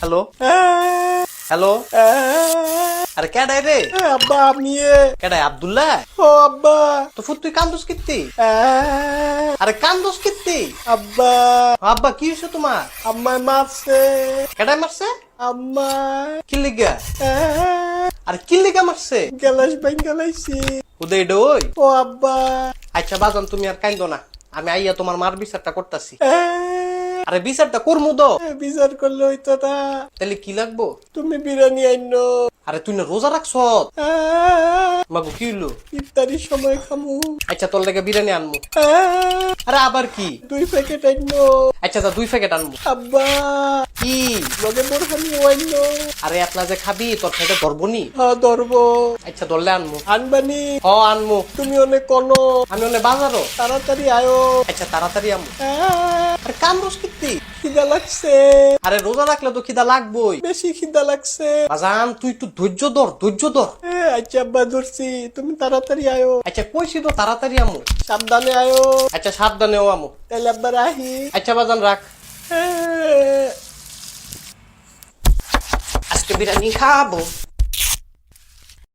Hello hello আরে কেডাই রে? আব্বা আমি কেডাই আব্দুল্লাহ? ও আব্বা তো ফুট তুই কান্দোস কিত্তি? আরে কান্দোস কিত্তি? আব্বা আব্বা কি হইছে তোমার? আম্মায় মারছে কেডাই মারছে? আম্মা কি লিগা? আরে কি লিগা মারছে? গেলাস গেলাইছি উদয় ওই। ও আব্বা আচ্ছা বাজান তুমি আর কান্দো না, আমি আইয়া তোমার মার বিচারটা করতাছি। আরে বিচারটা করমু তো। বিচার করলে হইতো না, তাহলে কি লাগবো? তুমি বিরিয়ানি আইনো। আরে তুই না রোজা রাখছ? মাগো কি হইলো? ইফতারির সময় খামু। আচ্ছা তোর লেগে বিরিয়ানি আনমু। আরে আবার কি? 2 প্যাকেট আইনো। আচ্ছা তা 2 প্যাকেট আনমু। আব্বা কি? লগে বোরহানি আইনো। আরে আপনার যে খাবি তোর খাইতে ধরবনি। হ্যাঁ ধরবো। আচ্ছা ধরলে আনমু। আনবানি হ আনমু। তুমি অনেক কোনো আমি অনেক বাজারও। তাড়াতাড়ি আয়ো। আচ্ছা তাড়াতাড়ি আমু। আরে কান্দোস কিত্তি? খিদা লাগছে, আরে রোজা রাখলে তো খিদা লাগবই। বেশি খিদা লাগছে। বাজান তুই একটু ধৈর্য ধর, ধৈর্য ধর। আচ্ছা আব্বা ধরছি, তুমি তাড়াতাড়ি আয়ো। আচ্ছা কইছি তো তাড়াতাড়ি আমু। সাবধানে আয়ো। আচ্ছা সাবধানেও আমু। তাহলে আব্বা রাহি। আচ্ছা বাজান রাখ। আজকে বিরিয়ানি খাবো।